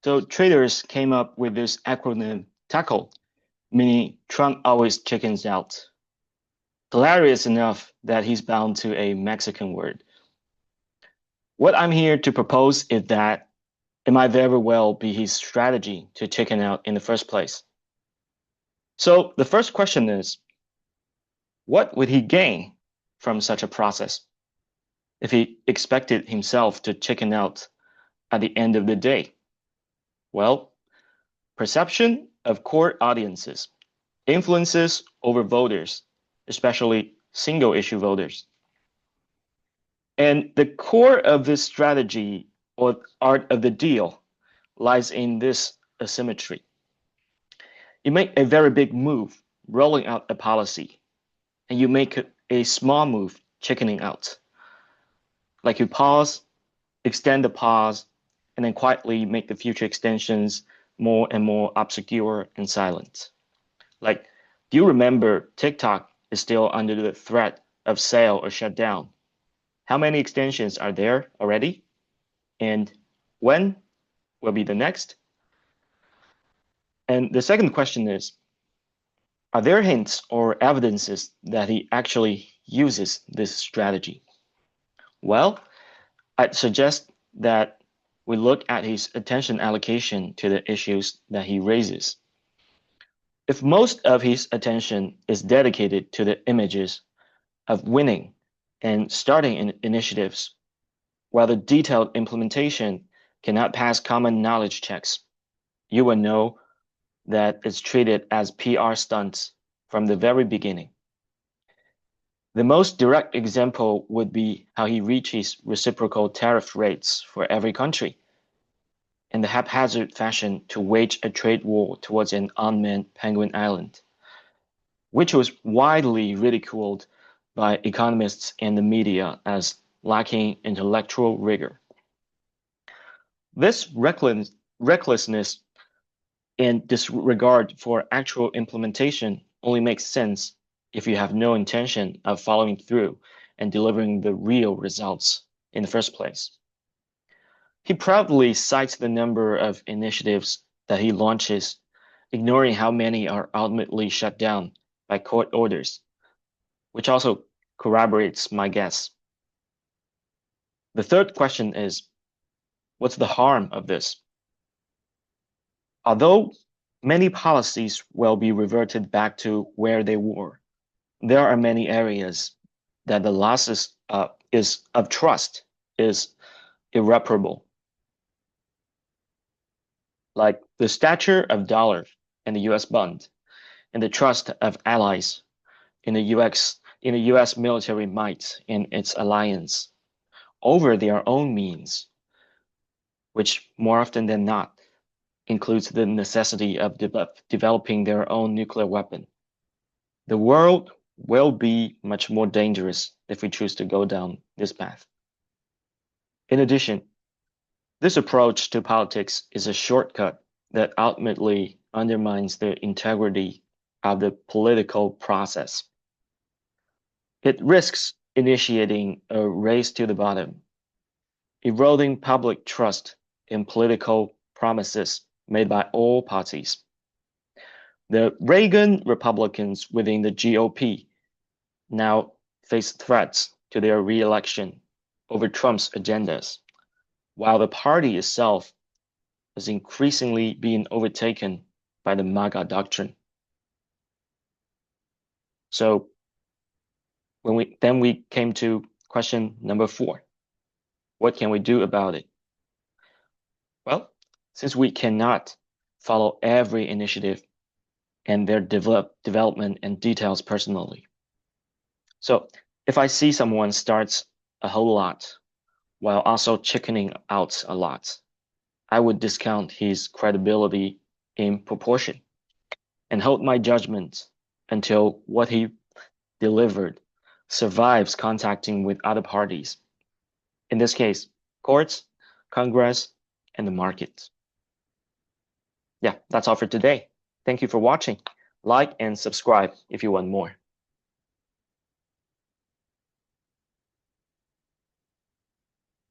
So traders came up with this acronym TACO, meaning Trump always chickens out. Hilarious enough that he's bound to a Mexican word. What I'm here to propose is that it might very well be his strategy to chicken out in the first place. So the first question is, what would he gain from such a process if he expected himself to chicken out at the end of the day? Well, perception of core audiences, influences over voters, especially single issue voters. And the core of this strategy or art of the deal lies in this asymmetry. You make a very big move, rolling out a policy, and you make a small move, chickening out. Like you pause, extend the pause, and then quietly make the future extensions more and more obscure and silent. Like, do you remember TikTok is still under the threat of sale or shutdown? How many extensions are there already? And when will be the next? And the second question is, are there hints or evidences that he actually uses this strategy? Well, I'd suggest that we look at his attention allocation to the issues that he raises. If most of his attention is dedicated to the images of winning and starting initiatives, while the detailed implementation cannot pass common knowledge checks, you will know that it's treated as PR stunts from the very beginning. The most direct example would be how he reaches reciprocal tariff rates for every country in the haphazard fashion to wage a trade war towards an unmanned penguin island, which was widely ridiculed by economists and the media as lacking intellectual rigor. This recklessness and disregard for actual implementation only makes sense if you have no intention of following through and delivering the real results in the first place. He proudly cites the number of initiatives that he launches, ignoring how many are ultimately shut down by court orders, which also corroborates my guess. The third question is, what's the harm of this? Although many policies will be reverted back to where they were, there are many areas that the losses of trust is irreparable, like the stature of dollar and the U.S. bond, and the trust of allies in the U.S. military might and its alliance over their own means, which more often than not includes the necessity of developing their own nuclear weapon. The world will be much more dangerous if we choose to go down this path. In addition, this approach to politics is a shortcut that ultimately undermines the integrity of the political process. It risks initiating a race to the bottom, eroding public trust in political promises made by all parties. The Reagan Republicans within the GOP now face threats to their re-election over Trump's agendas, while the party itself is increasingly being overtaken by the MAGA doctrine. So we came to question number 4. What can we do about it? Well, since we cannot follow every initiative and their development and details personally. So if I see someone starts a whole lot while also chickening out a lot, I would discount his credibility in proportion and hold my judgment until what he delivered survives contacting with other parties. In this case, courts, Congress, and the market. Yeah, that's all for today. Thank you for watching. Like and subscribe if you want more.